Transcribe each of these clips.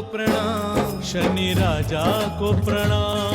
प्रणाम, शनि राजा को प्रणाम।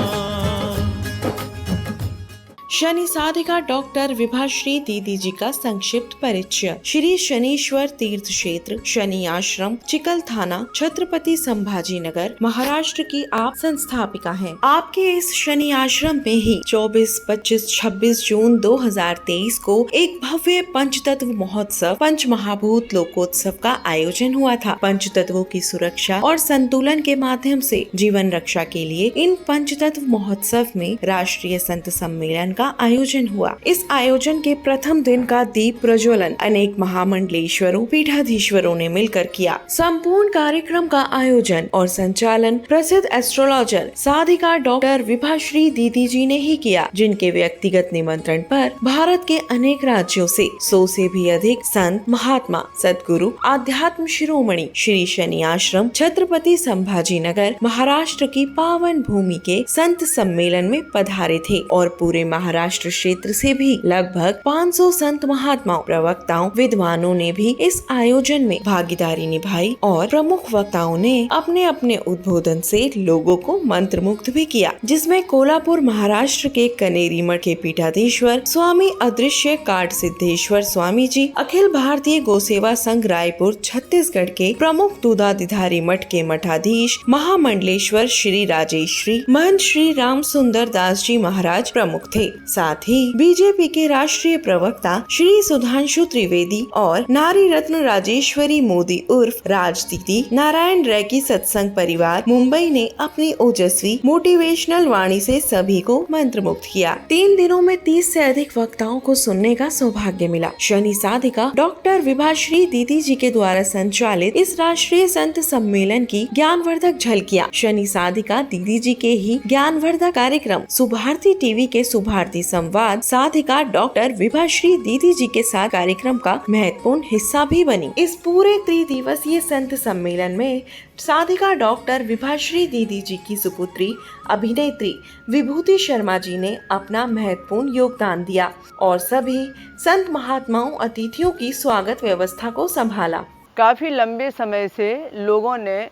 शनि साधिका डॉक्टर विभाश्री दीदी जी का संक्षिप्त परिचय। श्री शनीश्वर तीर्थ क्षेत्र शनि आश्रम चिकल थाना छत्रपति संभाजी नगर महाराष्ट्र की आप संस्थापिका हैं। आपके इस शनि आश्रम में ही 24, 25, 26 जून 2023 को एक भव्य पंचतत्व महोत्सव पंच महाभूत लोकोत्सव का आयोजन हुआ था। पंचतत्वों की सुरक्षा और संतुलन के माध्यम से जीवन रक्षा के लिए इन पंचतत्व महोत्सव में राष्ट्रीय संत सम्मेलन का आयोजन हुआ। इस आयोजन के प्रथम दिन का दीप प्रज्वलन अनेक महामंडलेश्वरों पीठाधीश्वरों ने मिलकर किया। संपूर्ण कार्यक्रम का आयोजन और संचालन प्रसिद्ध एस्ट्रोलॉजर साधिका डॉक्टर विभाश्री दीदी जी ने ही किया, जिनके व्यक्तिगत निमंत्रण पर भारत के अनेक राज्यों से 100 से भी अधिक संत महात्मा सद्गुरु आध्यात्म शिरोमणि श्री शनि आश्रम छत्रपति संभाजी नगर महाराष्ट्र की पावन भूमि के संत सम्मेलन में पधारे थे और पूरे महाराष्ट्र क्षेत्र से भी लगभग 500 संत महात्माओं प्रवक्ताओं विद्वानों ने भी इस आयोजन में भागीदारी निभाई और प्रमुख वक्ताओं ने अपने अपने उद्बोधन से लोगों को मंत्रमुग्ध भी किया, जिसमें कोल्हापुर महाराष्ट्र के कनेरी मठ के पीठाधीश्वर स्वामी अदृश्य काट सिद्धेश्वर स्वामी जी, अखिल भारतीय गोसेवा संघ रायपुर छत्तीसगढ़ के प्रमुख दूधाधिधारी मठ के मठाधीश महामंडलेश्वर श्री राजेश्वरी महंत श्री राम सुंदर दास जी महाराज प्रमुख थे। साथ ही बीजेपी के राष्ट्रीय प्रवक्ता श्री सुधांशु त्रिवेदी और नारी रत्न राजेश्वरी मोदी उर्फ राज दीदी नारायण रैकी सत्संग परिवार मुंबई ने अपनी ओजस्वी मोटिवेशनल वाणी से सभी को मंत्रमुग्ध किया। 3 दिनों में 30 से अधिक वक्ताओं को सुनने का सौभाग्य मिला। शनि साधिका डॉक्टर विभाश्री दीदी जी के द्वारा संचालित इस राष्ट्रीय संत सम्मेलन की ज्ञानवर्धक झलकियां शनि साधिका दीदी जी के ही ज्ञानवर्धक कार्यक्रम सुभारती टीवी के सुभारती संवाद साधिका डॉक्टर विभाश्री दीदी जी के साथ कार्यक्रम का महत्वपूर्ण हिस्सा भी बनी। इस पूरे 3 दिवसीय संत सम्मेलन में साधिका डॉक्टर विभाश्री दीदी जी की सुपुत्री अभिनेत्री विभूति शर्मा जी ने अपना महत्वपूर्ण योगदान दिया और सभी संत महात्माओं अतिथियों की स्वागत व्यवस्था को संभाला। काफ़ी लंबे समय से लोगों ने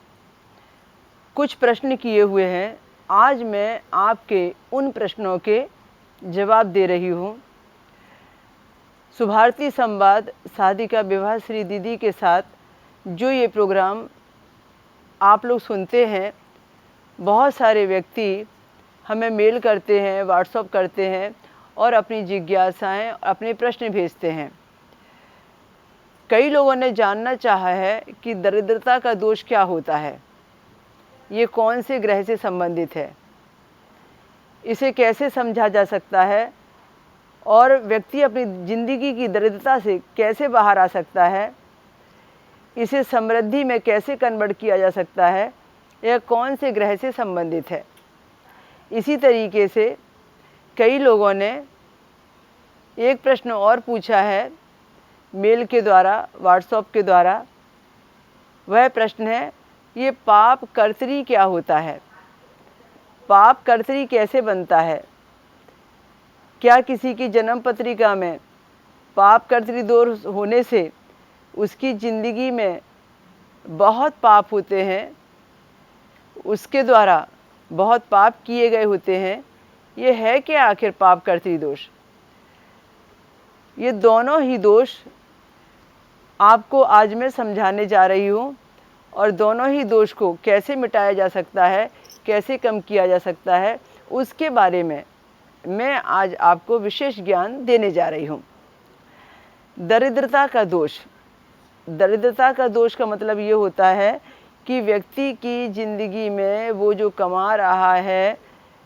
कुछ प्रश्न किए हुए हैं। आज मैं आपके उन प्रश्नों के जवाब दे रही हूँ। सुभारती संवाद साधिका विभाश्री दीदी के साथ जो ये प्रोग्राम आप लोग सुनते हैं, बहुत सारे व्यक्ति हमें मेल करते हैं, व्हाट्सएप करते हैं और अपनी जिज्ञासाएं, अपने प्रश्न भेजते हैं। कई लोगों ने जानना चाहा है कि दरिद्रता का दोष क्या होता है, ये कौन से ग्रह से संबंधित है, इसे कैसे समझा जा सकता है और व्यक्ति अपनी ज़िंदगी की दरिद्रता से कैसे बाहर आ सकता है, इसे समृद्धि में कैसे कन्वर्ट किया जा सकता है, यह कौन से ग्रह से संबंधित है। इसी तरीके से कई लोगों ने एक प्रश्न और पूछा है मेल के द्वारा, व्हाट्सएप के द्वारा। वह प्रश्न है, ये पाप कर्तरी क्या होता है, पाप कर्तरी कैसे बनता है, क्या किसी की जन्म पत्रिका में पाप कर्तरी दोष होने से उसकी ज़िंदगी में बहुत पाप होते हैं, उसके द्वारा बहुत पाप किए गए होते हैं। ये है क्या आखिर पाप कर्तरी दोष? ये दोनों ही दोष आपको आज मैं समझाने जा रही हूँ और दोनों ही दोष को कैसे मिटाया जा सकता है, कैसे कम किया जा सकता है, उसके बारे में मैं आज आपको विशेष ज्ञान देने जा रही हूँ। दरिद्रता का दोष। दरिद्रता का दोष का मतलब ये होता है कि व्यक्ति की ज़िंदगी में वो जो कमा रहा है,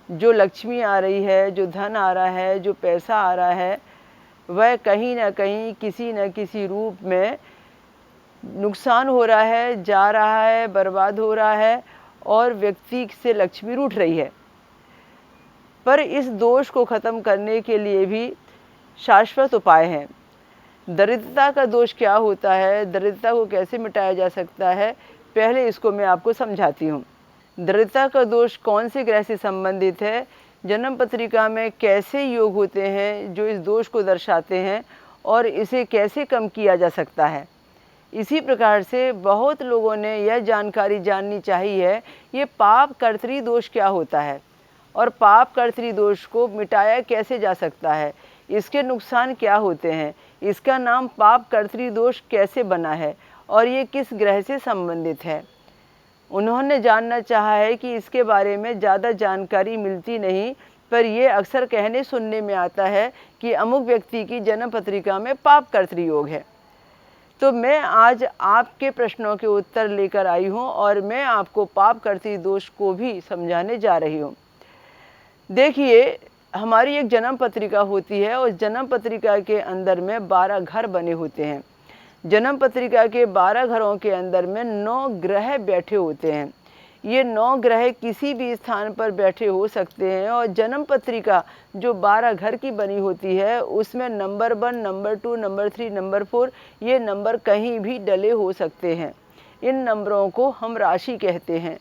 जो लक्ष्मी आ रही है, जो धन आ रहा है, जो पैसा आ रहा है, वह कहीं ना कहीं किसी न किसी रूप में नुकसान हो रहा है, जा रहा है, बर्बाद हो रहा है और व्यक्ति से लक्ष्मी रूठ रही है। पर इस दोष को ख़त्म करने के लिए भी शाश्वत उपाय हैं। दरिद्रता का दोष क्या होता है, दरिद्रता को कैसे मिटाया जा सकता है, पहले इसको मैं आपको समझाती हूँ। दरिद्रता का दोष कौन से ग्रह से संबंधित है, जन्म पत्रिका में कैसे योग होते हैं जो इस दोष को दर्शाते हैं और इसे कैसे कम किया जा सकता है, इसी प्रकार से बहुत लोगों ने यह जानकारी जाननी चाहिए ये पाप कर्तरी दोष क्या होता है और पाप कर्तरी दोष को मिटाया कैसे जा सकता है, इसके नुकसान क्या होते हैं, इसका नाम पाप कर्तरी दोष कैसे बना है और ये किस ग्रह से संबंधित है। उन्होंने जानना चाहा है कि इसके बारे में ज़्यादा जानकारी मिलती नहीं, पर ये अक्सर कहने सुनने में आता है कि अमुक व्यक्ति की जन्म पत्रिका में पाप कर्तरी योग है। तो मैं आज आपके प्रश्नों के उत्तर लेकर आई हूँ और मैं आपको पाप कर्तरी दोष को भी समझाने जा रही हूँ। देखिए, हमारी एक जन्म पत्रिका होती है और जन्म पत्रिका के अंदर में 12 घर बने होते हैं। जन्म पत्रिका के 12 घरों के अंदर में 9 ग्रह बैठे होते हैं। ये 9 ग्रह किसी भी स्थान पर बैठे हो सकते हैं और जन्म पत्रिका जो 12 घर की बनी होती है उसमें नंबर 1, नंबर 2, नंबर 3, नंबर 4 ये नंबर कहीं भी डले हो सकते हैं। इन नंबरों को हम राशि कहते हैं।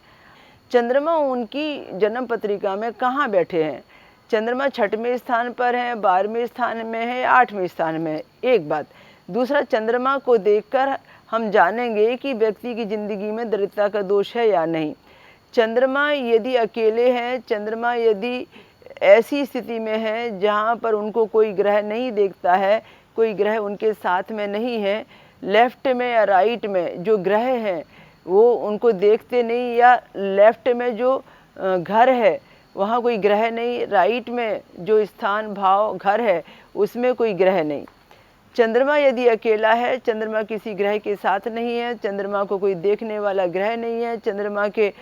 चंद्रमा उनकी जन्म पत्रिका में कहाँ बैठे हैं? चंद्रमा 6वें स्थान पर है, 12वें स्थान में है, 8वें स्थान में है। एक बात। दूसरा, चंद्रमा को देखकर हम जानेंगे कि व्यक्ति की ज़िंदगी में दरिद्रता का दोष है या नहीं। चंद्रमा यदि अकेले हैं, चंद्रमा यदि ऐसी स्थिति में है जहाँ पर उनको कोई ग्रह नहीं देखता है, कोई ग्रह उनके साथ में नहीं है, लेफ्ट में या राइट में जो ग्रह हैं वो उनको देखते नहीं, या लेफ्ट में जो घर है वहाँ कोई ग्रह नहीं, राइट में जो स्थान भाव घर है उसमें कोई ग्रह नहीं। चंद्रमा यदि अकेला है, चंद्रमा किसी ग्रह के साथ नहीं है, चंद्रमा को कोई देखने वाला ग्रह नहीं है, चंद्रमा के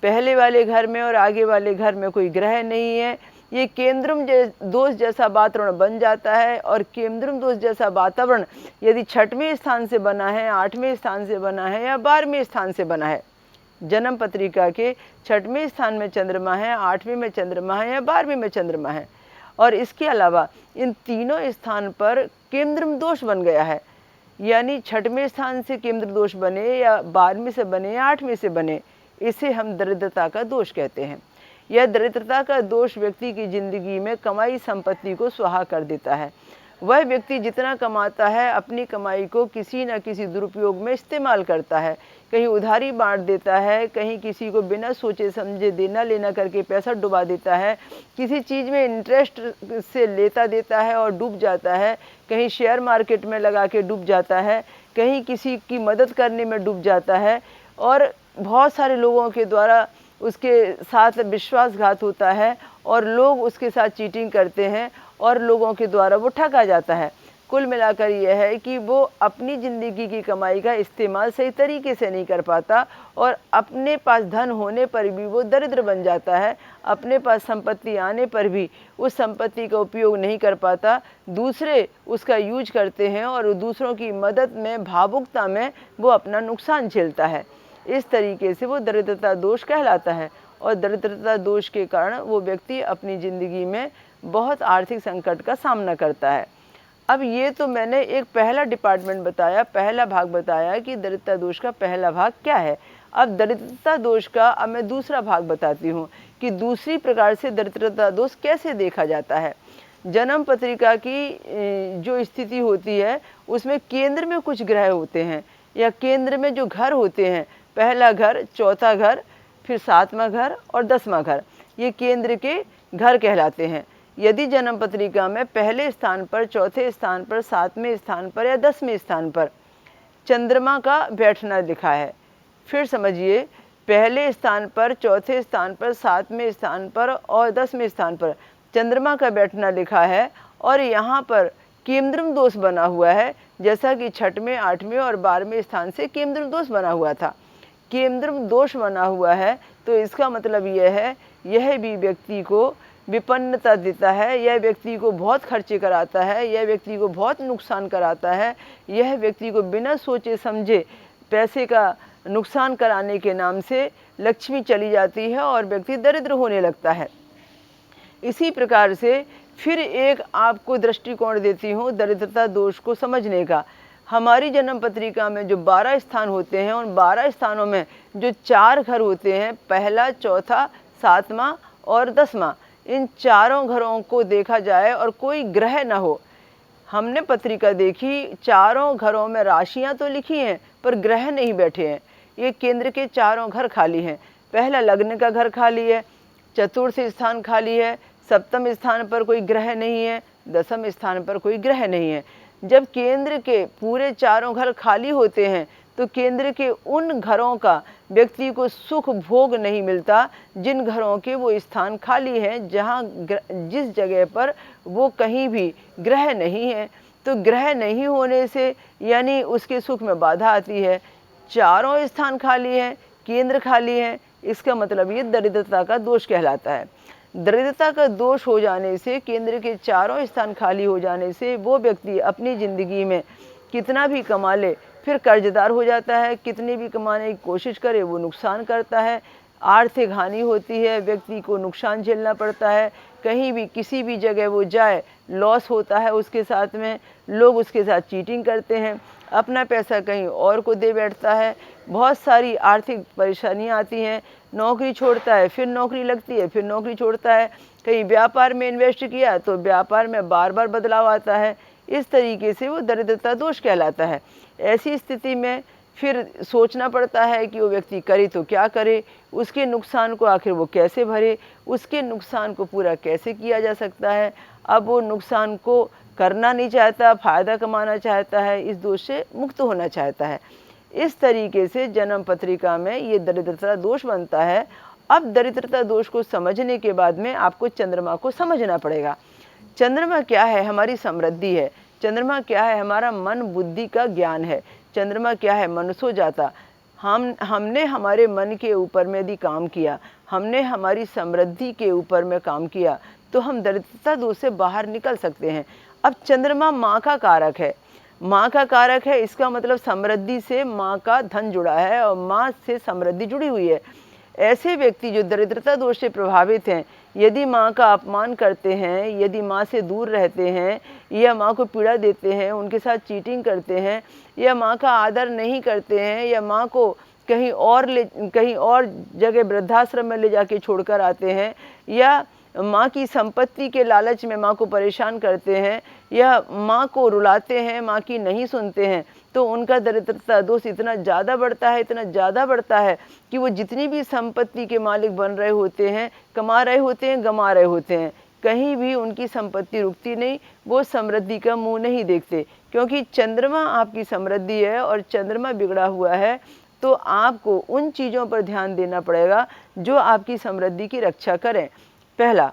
पहले वाले घर में और आगे वाले घर में कोई ग्रह नहीं है, ये केंद्रम दोष जैसा वातावरण बन जाता है। और केंद्रम दोष जैसा वातावरण यदि 6वें स्थान से बना है, 8वें स्थान से बना है या 12वें स्थान से बना है, जन्म पत्रिका के 6वें स्थान में चंद्रमा है, 8वें में चंद्रमा है या 12वें में चंद्रमा है, और इसके अलावा इन तीनों स्थान पर केंद्रम दोष बन गया है, यानी 6वें स्थान से केंद्र दोष बने या 12वें से बने या 8वें से बने, इसे हम दरिद्रता का दोष कहते हैं। यह दरिद्रता का दोष व्यक्ति की जिंदगी में कमाई संपत्ति को स्वाहा कर देता है। वह व्यक्ति जितना कमाता है अपनी कमाई को किसी न किसी दुरुपयोग में इस्तेमाल करता है, कहीं उधारी बांट देता है, कहीं किसी को बिना सोचे समझे देना लेना करके पैसा डुबा देता है, किसी चीज़ में इंटरेस्ट से लेता देता है और डूब जाता है, कहीं शेयर मार्केट में लगा के डूब जाता है, कहीं किसी की मदद करने में डूब जाता है, और बहुत सारे लोगों के द्वारा उसके साथ विश्वासघात होता है और लोग उसके साथ चीटिंग करते हैं और लोगों के द्वारा वो ठगा जाता है। कुल मिलाकर यह है कि वो अपनी ज़िंदगी की कमाई का इस्तेमाल सही तरीके से नहीं कर पाता और अपने पास धन होने पर भी वो दरिद्र बन जाता है, अपने पास संपत्ति आने पर भी उस संपत्ति का उपयोग नहीं कर पाता, दूसरे उसका यूज करते हैं और दूसरों की मदद में भावुकता में वो अपना नुकसान झेलता है। इस तरीके से वो दरिद्रता दोष कहलाता है और दरिद्रता दोष के कारण वो व्यक्ति अपनी ज़िंदगी में बहुत आर्थिक संकट का सामना करता है। अब ये तो मैंने एक पहला डिपार्टमेंट बताया, पहला भाग बताया कि दरिद्रता दोष का पहला भाग क्या है। अब दरिद्रता दोष का अब मैं दूसरा भाग बताती हूँ कि दूसरी प्रकार से दरिद्रता दोष कैसे देखा जाता है। जन्म पत्रिका की जो स्थिति होती है उसमें केंद्र में कुछ ग्रह होते हैं या केंद्र में जो घर होते हैं, पहला घर, चौथा घर, फिर 7वां घर और 10वां घर, ये केंद्र के घर कहलाते हैं। यदि जन्म पत्रिका में पहले स्थान पर, चौथे स्थान पर, 7वें स्थान पर या 10वें स्थान पर चंद्रमा का बैठना लिखा है, फिर समझिए पहले स्थान पर, चौथे स्थान पर, 7वें स्थान पर और 10वें स्थान पर चंद्रमा का बैठना लिखा है और यहाँ पर केंद्रम दोष बना हुआ है, जैसा कि 6वें, 8वें और 12वें स्थान से केंद्रम दोष बना हुआ था। केंद्रम दोष बना हुआ है तो इसका मतलब यह है यह भी व्यक्ति को विपन्नता देता है, यह व्यक्ति को बहुत खर्चे कराता है, यह व्यक्ति को बहुत नुकसान कराता है, यह व्यक्ति को बिना सोचे समझे पैसे का नुकसान कराने के नाम से लक्ष्मी चली जाती है और व्यक्ति दरिद्र होने लगता है। इसी प्रकार से फिर एक आपको दृष्टिकोण देती हूँ दरिद्रता दोष को समझने का। हमारी जन्म पत्रिका में जो 12 स्थान होते हैं उन 12 स्थानों में जो 4 घर होते हैं, पहला, चौथा, 7वां और 10वां, इन चारों घरों को देखा जाए और कोई ग्रह न हो। हमने पत्रिका देखी, चारों घरों में राशियां तो लिखी हैं पर ग्रह नहीं बैठे हैं। ये केंद्र के चारों घर खाली हैं। पहला लग्न का घर खाली है, चतुर्थ स्थान खाली है, सप्तम स्थान पर कोई ग्रह नहीं है, दसम स्थान पर कोई ग्रह नहीं है। जब केंद्र के पूरे चारों घर खाली होते हैं तो केंद्र के उन घरों का व्यक्ति को सुख भोग नहीं मिलता जिन घरों के वो स्थान खाली हैं, जहाँ जिस जगह पर वो कहीं भी ग्रह नहीं है। तो ग्रह नहीं होने से यानी उसके सुख में बाधा आती है। चारों स्थान खाली हैं, केंद्र खाली है, इसका मतलब ये दरिद्रता का दोष कहलाता है। दरिद्रता का दोष हो जाने से, केंद्र के चारों स्थान खाली हो जाने से वो व्यक्ति अपनी ज़िंदगी में कितना भी कमा ले फिर कर्जदार हो जाता है, कितनी भी कमाने की कोशिश करे वो नुकसान करता है, आर्थिक हानि होती है, व्यक्ति को नुकसान झेलना पड़ता है, कहीं भी किसी भी जगह वो जाए लॉस होता है उसके साथ में, लोग उसके साथ चीटिंग करते हैं, अपना पैसा कहीं और को दे बैठता है, बहुत सारी आर्थिक परेशानियां आती हैं, नौकरी छोड़ता है फिर नौकरी लगती है, फिर नौकरी छोड़ता है, कहीं व्यापार में इन्वेस्ट किया तो व्यापार में बार बार बदलाव आता है। इस तरीके से वो दरिद्रता दोष कहलाता है। ऐसी स्थिति में फिर सोचना पड़ता है कि वो व्यक्ति करे तो क्या करे, उसके नुकसान को आखिर वो कैसे भरे, उसके नुकसान को पूरा कैसे किया जा सकता है। अब वो नुकसान को करना नहीं चाहता, फ़ायदा कमाना चाहता है, इस दोष से मुक्त होना चाहता है। इस तरीके से जन्म पत्रिका में ये दरिद्रता दोष बनता है। अब दरिद्रता दोष को समझने के बाद में आपको चंद्रमा को समझना पड़ेगा। चंद्रमा क्या है? हमारी समृद्धि है। चंद्रमा क्या है? हमारा मन बुद्धि का ज्ञान है। चंद्रमा क्या है? मनसो जाता। हमने हमारे मन के ऊपर में यदि काम किया, हमने हमारी समृद्धि के ऊपर में काम किया तो हम दरिद्रता दोष से बाहर निकल सकते हैं। अब चंद्रमा माँ का कारक है। माँ का कारक है, इसका मतलब समृद्धि से माँ का धन जुड़ा है और माँ से समृद्धि जुड़ी हुई है। ऐसे व्यक्ति जो दरिद्रता दोष से प्रभावित हैं, यदि माँ का अपमान करते हैं, यदि माँ से दूर रहते हैं या माँ को पीड़ा देते हैं, उनके साथ चीटिंग करते हैं या माँ का आदर नहीं करते हैं या माँ को कहीं और जगह वृद्धाश्रम में ले जाके छोड़कर आते हैं या माँ की संपत्ति के लालच में माँ को परेशान करते हैं या माँ को रुलाते हैं, माँ की नहीं सुनते हैं, तो उनका दरिद्रता दोष इतना ज़्यादा बढ़ता है कि वो जितनी भी संपत्ति के मालिक बन रहे होते हैं, कमा रहे होते हैं, गमा रहे होते हैं, कहीं भी उनकी संपत्ति रुकती नहीं, वो समृद्धि का मुंह नहीं देखते। क्योंकि चंद्रमा आपकी समृद्धि है और चंद्रमा बिगड़ा हुआ है, तो आपको उन चीज़ों पर ध्यान देना पड़ेगा जो आपकी समृद्धि की रक्षा करें। पहला,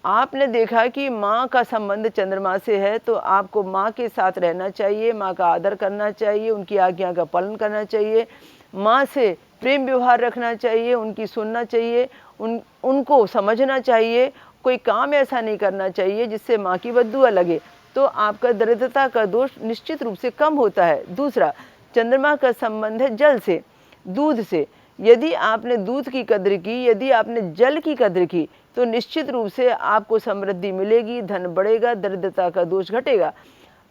आपने देखा कि माँ का संबंध चंद्रमा से है, तो आपको माँ के साथ रहना चाहिए, माँ का आदर करना चाहिए, उनकी आज्ञा का पालन करना चाहिए, माँ से प्रेम व्यवहार रखना चाहिए, उनकी सुनना चाहिए, उनको समझना चाहिए, कोई काम ऐसा नहीं करना चाहिए जिससे माँ की बद्दुआ लगे, तो आपका दरिद्रता का दोष निश्चित रूप से कम होता है। दूसरा, चंद्रमा का संबंध है जल से, दूध से। यदि आपने दूध की कद्र की, यदि आपने जल की कद्र की, तो निश्चित रूप से आपको समृद्धि मिलेगी, धन बढ़ेगा, दरिद्रता का दोष घटेगा।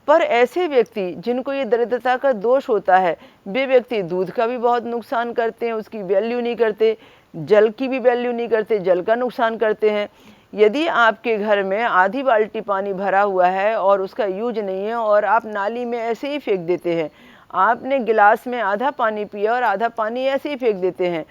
पर ऐसे व्यक्ति जिनको ये दरिद्रता का दोष होता है, वे व्यक्ति दूध का भी बहुत नुकसान करते हैं, उसकी वैल्यू नहीं करते, जल की भी वैल्यू नहीं करते, जल का नुकसान करते हैं। यदि आपके घर में आधी बाल्टी पानी भरा हुआ है और उसका यूज नहीं है और आप नाली में ऐसे ही फेंक देते हैं, आपने गिलास में आधा पानी पिया और आधा पानी ऐसे ही फेंक देते हैं,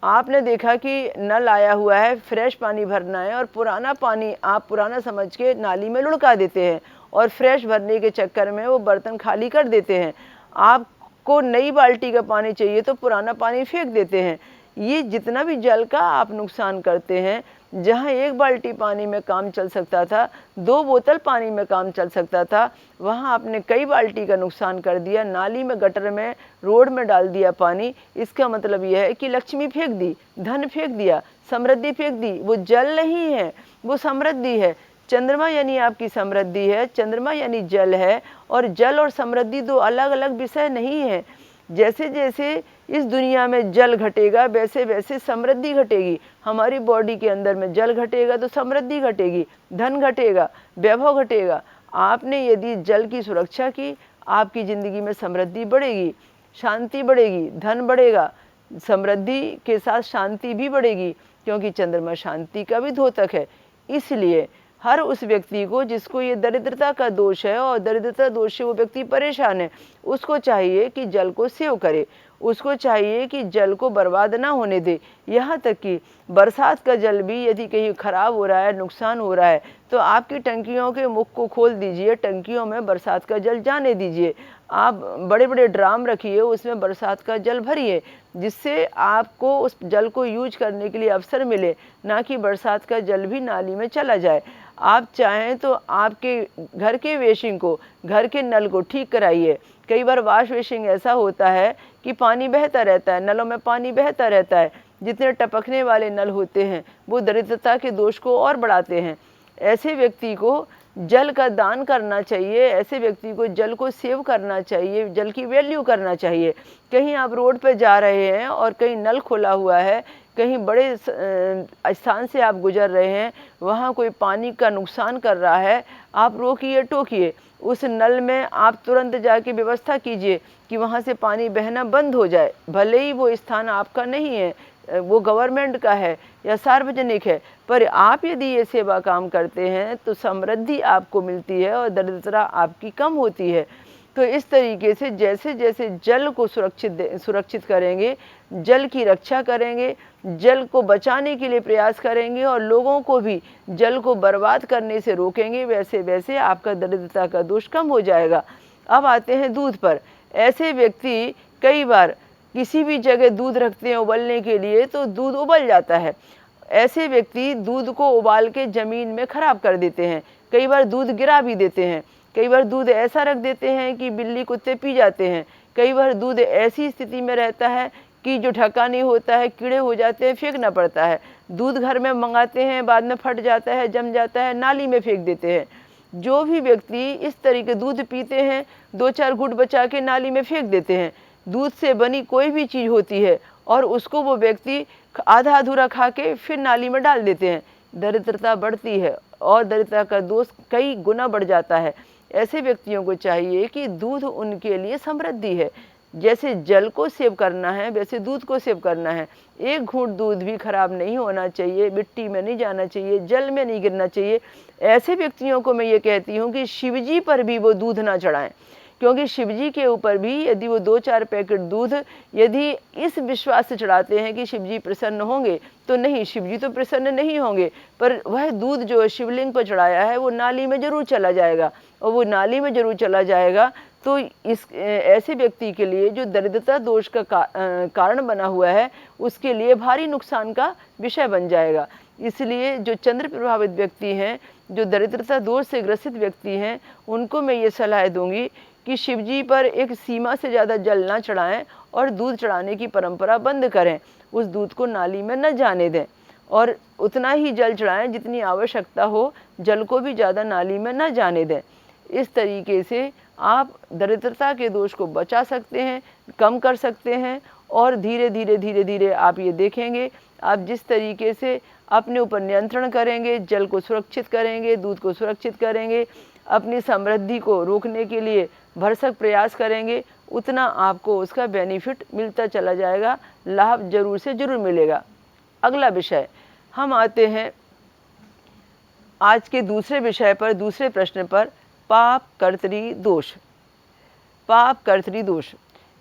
आपने देखा कि नल आया हुआ है, फ्रेश पानी भरना है और पुराना पानी आप पुराना समझ के नाली में लुढ़का देते हैं और फ्रेश भरने के चक्कर में वो बर्तन खाली कर देते हैं। आपको नई बाल्टी का पानी चाहिए तो पुराना पानी फेंक देते हैं। ये जितना भी जल का आप नुकसान करते हैं, जहाँ एक बाल्टी पानी में काम चल सकता था, 2 बोतल पानी में काम चल सकता था, वहाँ आपने कई बाल्टी का नुकसान कर दिया, नाली में, गटर में, रोड में डाल दिया पानी। इसका मतलब यह है कि लक्ष्मी फेंक दी, धन फेंक दिया, समृद्धि फेंक दी। वो जल नहीं है, वो समृद्धि है। चंद्रमा यानी आपकी समृद्धि है, चंद्रमा यानी जल है, और जल और समृद्धि दो अलग अलग विषय नहीं है। जैसे जैसे इस दुनिया में जल घटेगा वैसे वैसे समृद्धि घटेगी। हमारी बॉडी के अंदर में जल घटेगा तो समृद्धि घटेगी, धन घटेगा, वैभव घटेगा। आपने यदि जल की सुरक्षा की, आपकी ज़िंदगी में समृद्धि बढ़ेगी, शांति बढ़ेगी, धन बढ़ेगा, समृद्धि के साथ शांति भी बढ़ेगी, क्योंकि चंद्रमा शांति का भी द्योतक है। इसलिए हर उस व्यक्ति को जिसको ये दरिद्रता का दोष है और दरिद्रता दोष से वो व्यक्ति परेशान है, उसको चाहिए कि जल को सेव करे, उसको चाहिए कि जल को बर्बाद ना होने दे। यहाँ तक कि बरसात का जल भी यदि कहीं ख़राब हो रहा है, नुकसान हो रहा है, तो आपकी टंकियों के मुख को खोल दीजिए, टंकियों में बरसात का जल जाने दीजिए। आप बड़े बड़े ड्राम रखिए, उसमें बरसात का जल भरिए, जिससे आपको उस जल को यूज करने के लिए अवसर मिले, ना कि बरसात का जल भी नाली में चला जाए। आप चाहें तो आपके घर के वेशिंग को, घर के नल को ठीक कराइए। कई बार वाश वेशिंग ऐसा होता है कि पानी बहता रहता है, नलों में पानी बहता रहता है। जितने टपकने वाले नल होते हैं वो दरिद्रता के दोष को और बढ़ाते हैं। ऐसे व्यक्ति को जल का दान करना चाहिए, ऐसे व्यक्ति को जल को सेव करना चाहिए, जल की वैल्यू करना चाहिए। कहीं आप रोड पे जा रहे हैं और कहीं नल खुला हुआ है, कहीं बड़े स्थान से आप गुजर रहे हैं, वहाँ कोई पानी का नुकसान कर रहा है, आप रोकिए टोकिए, उस नल में आप तुरंत जाके व्यवस्था कीजिए कि वहाँ से पानी बहना बंद हो जाए। भले ही वो स्थान आपका नहीं है, वो गवर्नमेंट का है या सार्वजनिक है, पर आप यदि ये सेवा काम करते हैं तो समृद्धि आपको मिलती है और दरिद्रता आपकी कम होती है। तो इस तरीके से जैसे जैसे जल को सुरक्षित करेंगे, जल की रक्षा करेंगे, जल को बचाने के लिए प्रयास करेंगे और लोगों को भी जल को बर्बाद करने से रोकेंगे, वैसे वैसे आपका दरिद्रता का दोष कम हो जाएगा। अब आते हैं दूध पर। ऐसे व्यक्ति कई बार किसी भी जगह दूध रखते हैं उबलने के लिए, तो दूध उबल जाता है। ऐसे व्यक्ति दूध को उबाल के ज़मीन में ख़राब कर देते हैं, कई बार दूध गिरा भी देते हैं, कई बार दूध ऐसा रख देते हैं कि बिल्ली कुत्ते पी जाते हैं, कई बार दूध ऐसी स्थिति में रहता है कि जो ढका नहीं होता है, कीड़े हो जाते हैं, फेंकना पड़ता है। दूध घर में मंगाते हैं, बाद में फट जाता है, जम जाता है, नाली में फेंक देते हैं। जो भी व्यक्ति इस तरीके दूध पीते हैं, 2-4 घूंट बचा के नाली में फेंक देते हैं। दूध से बनी कोई भी चीज़ होती है और उसको वो व्यक्ति आधा अधूरा खा के फिर नाली में डाल देते हैं, दरिद्रता बढ़ती है और दरिद्रता का दोष कई गुना बढ़ जाता है। ऐसे व्यक्तियों को चाहिए कि दूध उनके लिए समृद्धि है। जैसे जल को सेव करना है वैसे दूध को सेव करना है। एक घूंट दूध भी खराब नहीं होना चाहिए, मिट्टी में नहीं जाना चाहिए, जल में नहीं गिरना चाहिए। ऐसे व्यक्तियों को मैं ये कहती हूँ कि शिवजी पर भी वो दूध ना चढ़ाएं, क्योंकि शिवजी के ऊपर भी यदि वो 2-4 पैकेट दूध यदि इस विश्वास से चढ़ाते हैं कि शिवजी प्रसन्न होंगे, तो नहीं, शिवजी तो प्रसन्न नहीं होंगे, पर वह दूध जो शिवलिंग पर चढ़ाया है वो नाली में जरूर चला जाएगा, और वो नाली में जरूर चला जाएगा। तो इस ऐसे व्यक्ति के लिए जो दरिद्रता दोष का कारण बना हुआ है, उसके लिए भारी नुकसान का विषय बन जाएगा। इसलिए जो चंद्र प्रभावित व्यक्ति हैं, जो दरिद्रता दोष से ग्रसित व्यक्ति हैं, उनको मैं ये सलाह दूंगी कि शिवजी पर एक सीमा से ज़्यादा जल ना चढ़ाएं और दूध चढ़ाने की परंपरा बंद करें। उस दूध को नाली में न जाने दें और उतना ही जल चढ़ाएं जितनी आवश्यकता हो, जल को भी ज़्यादा नाली में न जाने दें। इस तरीके से आप दरिद्रता के दोष को बचा सकते हैं, कम कर सकते हैं, और धीरे धीरे आप ये देखेंगे, आप जिस तरीके से अपने ऊपर नियंत्रण करेंगे, जल को सुरक्षित करेंगे, दूध को सुरक्षित करेंगे, अपनी समृद्धि को रोकने के लिए भरसक प्रयास करेंगे, उतना आपको उसका बेनिफिट मिलता चला जाएगा, लाभ जरूर से जरूर मिलेगा। अगला विषय हम आते हैं आज के दूसरे विषय पर, दूसरे प्रश्न पर, पाप कर्तरी दोष। पाप कर्तरी दोष,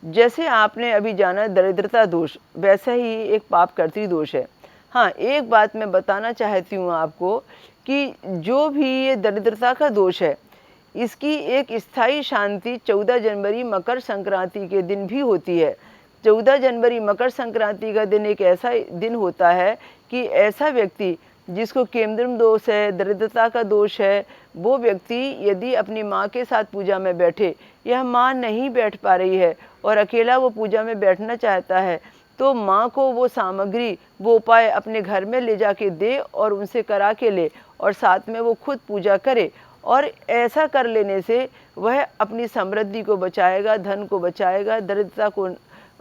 जैसे आपने अभी जाना दरिद्रता दोष, वैसा ही एक पाप कर्तरी दोष है। हाँ, एक बात मैं बताना चाहती हूँ आपको कि जो भी ये दरिद्रता का दोष है, इसकी एक स्थायी शांति 14 जनवरी मकर संक्रांति के दिन भी होती है। 14 जनवरी मकर संक्रांति का दिन एक ऐसा दिन होता है कि ऐसा व्यक्ति जिसको केमद्रम दोष है, दरिद्रता का दोष है, वो व्यक्ति यदि अपनी माँ के साथ पूजा में बैठे, यह माँ नहीं बैठ पा रही है और अकेला वो पूजा में बैठना चाहता है, तो माँ को वो सामग्री, वो उपाय अपने घर में ले जाके दे और उनसे करा के ले, और साथ में वो खुद पूजा करे। और ऐसा कर लेने से वह अपनी समृद्धि को बचाएगा, धन को बचाएगा, दरिद्रता को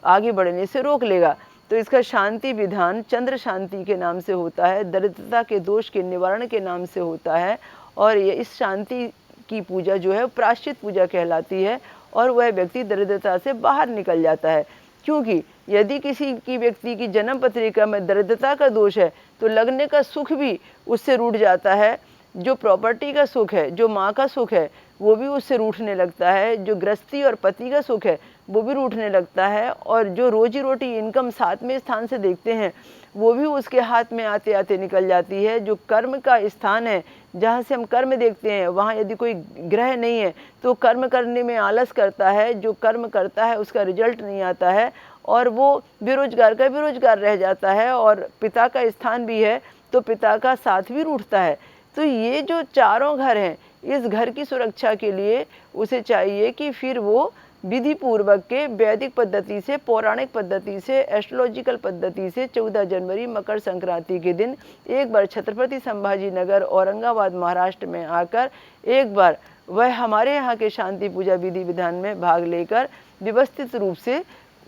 आगे बढ़ने से रोक लेगा। तो इसका शांति विधान चंद्र शांति के नाम से होता है, दरिद्रता के दोष के निवारण के नाम से होता है, और ये इस शांति की पूजा जो है प्रायश्चित पूजा कहलाती है, और वह व्यक्ति दरिद्रता से बाहर निकल जाता है। क्योंकि यदि किसी की व्यक्ति की जन्म पत्रिका में दरिद्रता का दोष है, तो लगने का सुख भी उससे रूठ जाता है। जो प्रॉपर्टी का सुख है, जो माँ का सुख है, वो भी उससे रूठने लगता है। जो गृहस्थी और पति का सुख है वो भी रूठने लगता है, और जो रोजी रोटी इनकम 7वें स्थान से देखते हैं वो भी उसके हाथ में आते आते निकल जाती है। जो कर्म का स्थान है, जहाँ से हम कर्म देखते हैं, वहाँ यदि कोई ग्रह नहीं है तो कर्म करने में आलस करता है। जो कर्म करता है उसका रिजल्ट नहीं आता है, और वो बेरोजगार का बेरोजगार रह जाता है। और पिता का स्थान भी है तो पिता का साथ भी रूठता है। तो ये जो चारों घर हैं, इस घर की सुरक्षा के लिए उसे चाहिए कि फिर वो विधि पूर्वक के वैदिक पद्धति से, पौराणिक पद्धति से, एस्ट्रोलॉजिकल पद्धति से 14 जनवरी मकर संक्रांति के दिन एक बार छत्रपति संभाजी नगर औरंगाबाद महाराष्ट्र में आकर एक बार वह हमारे यहाँ के शांति पूजा विधि विधान में भाग लेकर व्यवस्थित रूप से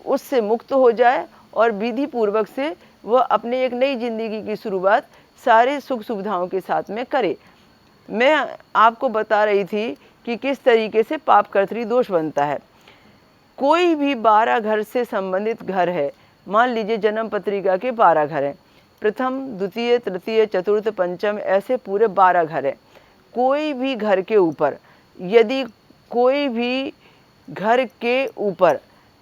उससे मुक्त हो जाए, और विधि पूर्वक से वह अपने एक नई जिंदगी की शुरुआत सारे सुख सुविधाओं के साथ में करे। मैं आपको बता रही थी कि किस तरीके से पाप कर्तरी दोष बनता है। कोई भी 12 घर से संबंधित घर है, मान लीजिए जन्म पत्रिका के 12 घर हैं, प्रथम, द्वितीय, तृतीय, चतुर्थ, पंचम, ऐसे पूरे 12 घर हैं। कोई भी घर के ऊपर यदि कोई भी घर के ऊपर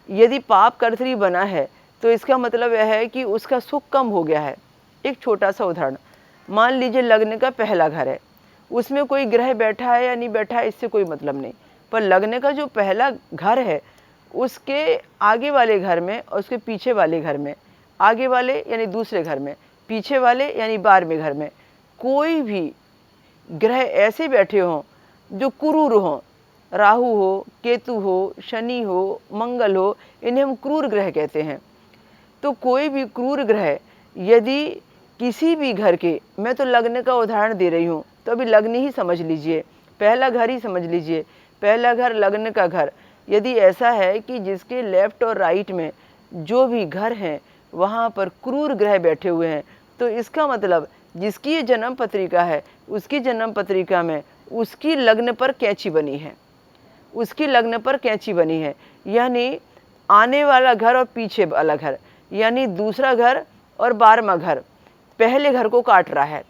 यदि पाप कर्तरी बना है तो इसका मतलब यह है कि उसका सुख कम हो गया है। एक छोटा सा उदाहरण, मान लीजिए लग्न का पहला घर है, उसमें कोई ग्रह बैठा है या नहीं बैठा है इससे कोई मतलब नहीं, पर लग्न का जो पहला घर है उसके आगे वाले घर में और उसके पीछे वाले घर में, आगे वाले यानी दूसरे घर में, पीछे वाले यानी 12वें घर में कोई भी ग्रह ऐसे बैठे हों जो क्रूर हों, राहु हो, केतु हो, शनि हो, मंगल हो, इन्हें हम क्रूर ग्रह कहते हैं। तो कोई भी क्रूर ग्रह यदि किसी भी घर के, मैं तो लग्न का उदाहरण दे रही हूँ तो अभी लग्न ही समझ लीजिए, पहला घर ही समझ लीजिए, पहला घर लग्न का घर यदि ऐसा है कि जिसके लेफ्ट और राइट में जो भी घर हैं वहाँ पर क्रूर ग्रह बैठे हुए हैं, तो इसका मतलब जिसकी ये जन्म पत्रिका है उसकी जन्म पत्रिका में उसकी लग्न पर कैंची बनी है, उसकी लग्न पर कैंची बनी है, यानी आने वाला घर और पीछे वाला घर, यानी दूसरा घर और 12वां घर पहले घर को काट रहा है।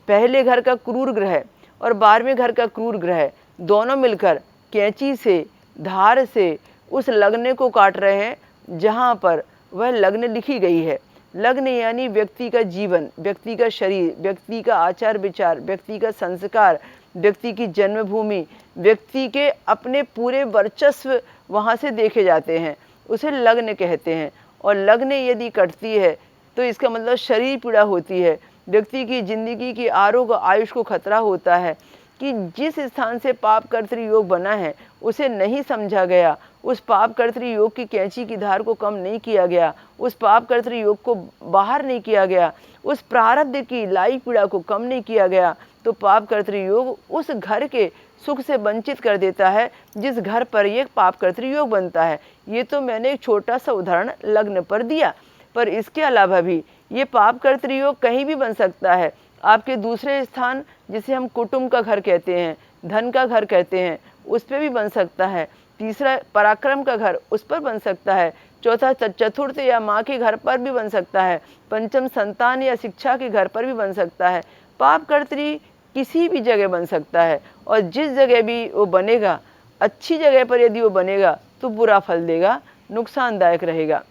पहले घर का क्रूर ग्रह और 12वें घर का क्रूर ग्रह दोनों मिलकर कैंची से, धार से उस लग्न को काट रहे हैं जहाँ पर वह लग्न लिखी गई है। लग्न यानी व्यक्ति का जीवन, व्यक्ति का शरीर, व्यक्ति का आचार विचार, व्यक्ति का संस्कार, व्यक्ति की जन्मभूमि, व्यक्ति के अपने पूरे वर्चस्व वहाँ से देखे जाते हैं, उसे लग्न कहते हैं। और लग्न यदि कटती है तो इसका मतलब शरीर पीड़ा होती है, व्यक्ति की जिंदगी की आरोग्य आयुष को खतरा होता है कि जिस स्थान से पाप कर्तरी योग बना है उसे नहीं समझा गया, उस पाप कर्तरी योग की कैंची की धार को कम नहीं किया गया, उस पाप कर्तरी योग को बाहर नहीं किया गया, उस प्रारब्ध की लाई पीड़ा को कम नहीं किया गया, तो पाप कर्तरी योग उस घर के सुख से वंचित कर देता है जिस घर पर ये पाप कर्तरी योग बनता है। ये तो मैंने एक छोटा सा उदाहरण लग्न पर दिया, पर इसके अलावा भी ये पाप कर्तरी योग कहीं भी बन सकता है। आपके दूसरे स्थान जिसे हम कुटुंब का घर कहते हैं, धन का घर कहते हैं, उस पर भी बन सकता है। तीसरा पराक्रम का घर, उस पर बन सकता है। चौथा चतुर्थ या माँ के घर पर भी बन सकता है। पंचम संतान या शिक्षा के घर पर भी बन सकता है। पाप कर्तरी किसी भी जगह बन सकता है, और जिस जगह भी वो बनेगा, अच्छी जगह पर यदि वो बनेगा तो बुरा फल देगा, नुकसानदायक रहेगा।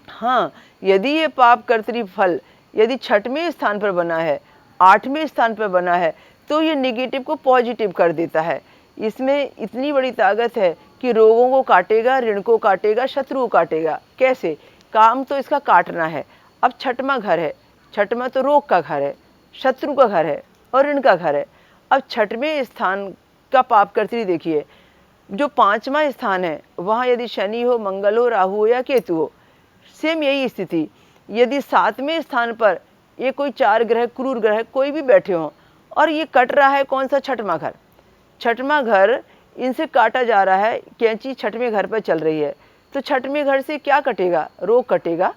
हाँ, यदि ये पाप कर्तरी फल यदि 6वें स्थान पर बना है, 8वें स्थान पर बना है, तो ये निगेटिव को पॉजिटिव कर देता है। इसमें इतनी बड़ी ताकत है कि रोगों को काटेगा, ऋण को काटेगा, शत्रु को काटेगा। कैसे? काम तो इसका काटना है। अब 6वां घर है, 6वां तो रोग का घर है, शत्रु का घर है और ऋण का घर है। अब 6वें स्थान का पाप कर्तरी देखिए, जो 5वां स्थान है वहाँ यदि शनि हो, मंगल हो, राहु हो या केतु हो, सेम यही स्थिति। यदि 7वें स्थान पर ये कोई 4 ग्रह, क्रूर ग्रह कोई भी बैठे हों, और ये कट रहा है कौन सा? 6वां घर। 6वां घर इनसे काटा जा रहा है, कैंची 6वें घर पर चल रही है, तो 6वें घर से क्या कटेगा? रोग कटेगा,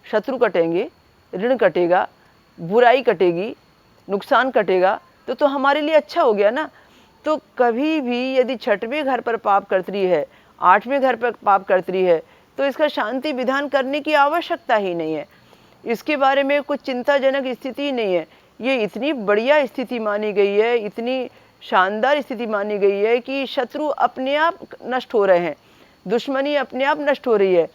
शत्रु कटेंगे, ऋण कटेगा, बुराई कटेगी, नुकसान कटेगा, तो हमारे लिए अच्छा हो गया ना। तो कभी भी यदि 6वें घर पर पाप कर्तरी है, 8वें घर पर पाप कर्तरी है, तो इसका शांति विधान करने की आवश्यकता ही नहीं है। इसके बारे में कुछ चिंताजनक स्थिति ही नहीं है। ये इतनी बढ़िया स्थिति मानी गई है, इतनी शानदार स्थिति मानी गई है कि शत्रु अपने आप नष्ट हो रहे हैं, दुश्मनी अपने आप नष्ट हो रही है।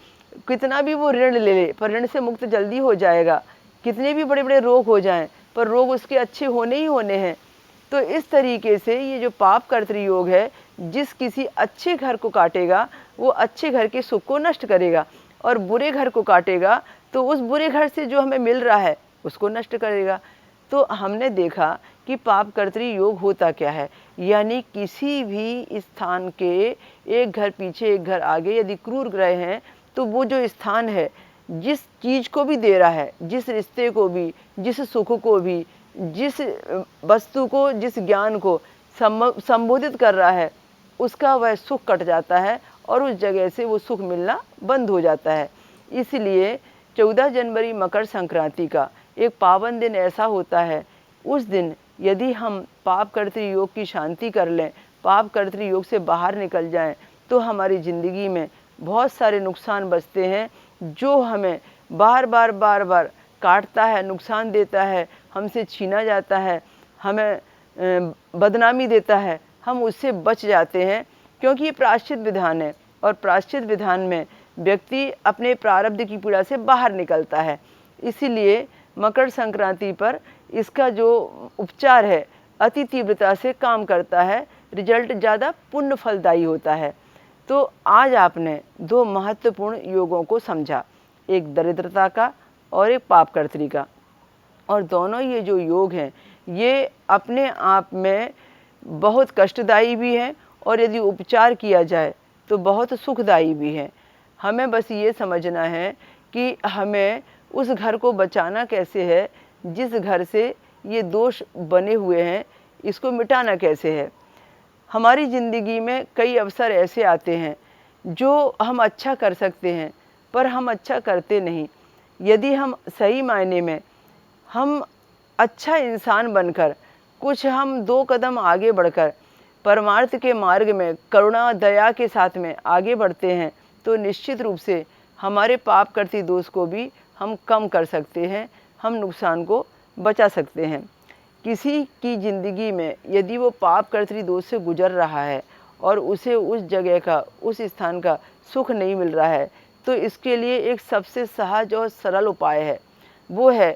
कितना भी वो ऋण ले ले पर ऋण से मुक्त जल्दी हो जाएगा। कितने भी बड़े बड़े रोग हो जाएं पर रोग उसके अच्छे होने ही होने हैं। तो इस तरीके से ये जो पाप कर्तृ योग है, जिस किसी अच्छे घर को काटेगा वो अच्छे घर के सुख को नष्ट करेगा, और बुरे घर को काटेगा तो उस बुरे घर से जो हमें मिल रहा है उसको नष्ट करेगा। तो हमने देखा कि पाप कर्तृ योग होता क्या है, यानी किसी भी स्थान के एक घर पीछे एक घर आगे यदि क्रूर ग्रह हैं तो वो जो स्थान है जिस चीज़ को भी दे रहा है, जिस रिश्ते को भी, जिस सुख को भी, जिस वस्तु को, जिस ज्ञान को संबोधित कर रहा है, उसका वह सुख कट जाता है और उस जगह से वो सुख मिलना बंद हो जाता है। इसलिए 14 जनवरी मकर संक्रांति का एक पावन दिन ऐसा होता है, उस दिन यदि हम पाप कर्तृ योग की शांति कर लें, पाप कर्तृ योग से बाहर निकल जाएं, तो हमारी ज़िंदगी में बहुत सारे नुकसान बचते हैं जो हमें बार बार काटता है, नुकसान देता है, हमसे छीना जाता है, हमें बदनामी देता है, हम उससे बच जाते हैं। क्योंकि ये प्रायश्चित विधान है और प्रायश्चित विधान में व्यक्ति अपने प्रारब्ध की पीड़ा से बाहर निकलता है। इसीलिए मकर संक्रांति पर इसका जो उपचार है अति तीव्रता से काम करता है, रिजल्ट ज़्यादा पुण्य फलदायी होता है। तो आज आपने दो महत्वपूर्ण योगों को समझा, एक दरिद्रता का और एक पाप कर्तृ का। और दोनों ये जो योग हैं ये अपने आप में बहुत कष्टदायी भी हैं और यदि उपचार किया जाए तो बहुत सुखदायी भी हैं। हमें बस ये समझना है कि हमें उस घर को बचाना कैसे है जिस घर से ये दोष बने हुए हैं, इसको मिटाना कैसे है। हमारी ज़िंदगी में कई अवसर ऐसे आते हैं जो हम अच्छा कर सकते हैं पर हम अच्छा करते नहीं। यदि हम सही मायने में हम अच्छा इंसान बनकर कुछ हम 2 कदम आगे बढ़कर परमार्थ के मार्ग में करुणा दया के साथ में आगे बढ़ते हैं तो निश्चित रूप से हमारे पाप कर्तृ दोष को भी हम कम कर सकते हैं, हम नुकसान को बचा सकते हैं। किसी की ज़िंदगी में यदि वो पाप कर्तृ दोष से गुजर रहा है और उसे उस जगह का, उस स्थान का सुख नहीं मिल रहा है, तो इसके लिए एक सबसे सहज और सरल उपाय है। वो है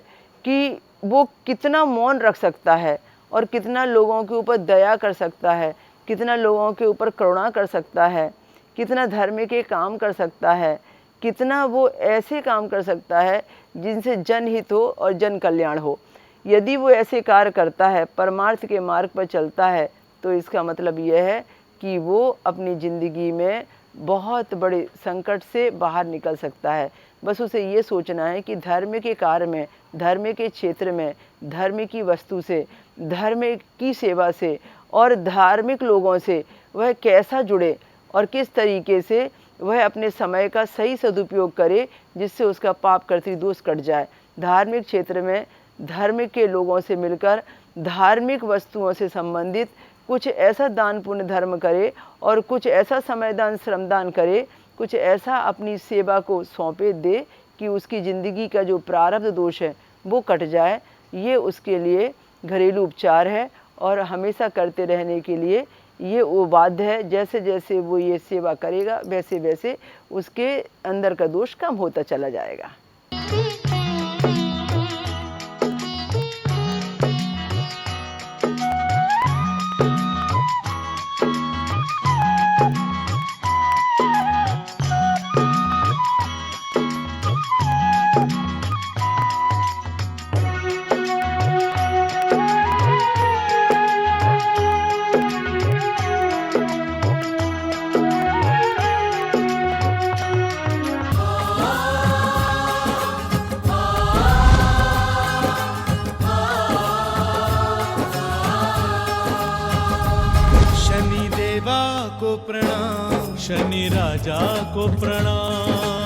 कि वो कितना मौन रख सकता है और कितना लोगों के ऊपर दया कर सकता है, कितना लोगों के ऊपर करुणा कर सकता है, कितना धर्म के काम कर सकता है, कितना वो ऐसे काम कर सकता है जिनसे जनहित हो और जन कल्याण हो। यदि वो ऐसे कार्य करता है, परमार्थ के मार्ग पर चलता है, तो इसका मतलब यह है कि वो अपनी ज़िंदगी में बहुत बड़े संकट से बाहर निकल सकता है। बस उसे ये सोचना है कि धर्म के कार्य में, धर्म के क्षेत्र में, धर्म की वस्तु से, धर्म की सेवा से और धार्मिक लोगों से वह कैसा जुड़े और किस तरीके से वह अपने समय का सही सदुपयोग करे जिससे उसका पाप कर्तृ दोष कट जाए। धार्मिक क्षेत्र में धर्म के लोगों से मिलकर धार्मिक वस्तुओं से संबंधित कुछ ऐसा दान पुण्य धर्म करे और कुछ ऐसा समयदान श्रमदान करे, कुछ ऐसा अपनी सेवा को सौंपे दे कि उसकी ज़िंदगी का जो प्रारब्ध दोष है वो कट जाए। ये उसके लिए घरेलू उपचार है और हमेशा करते रहने के लिए ये वो बाध्य है। जैसे जैसे वो ये सेवा करेगा वैसे वैसे उसके अंदर का दोष कम होता चला जाएगा। शनि देवा को प्रणाम, शनि राजा को प्रणाम।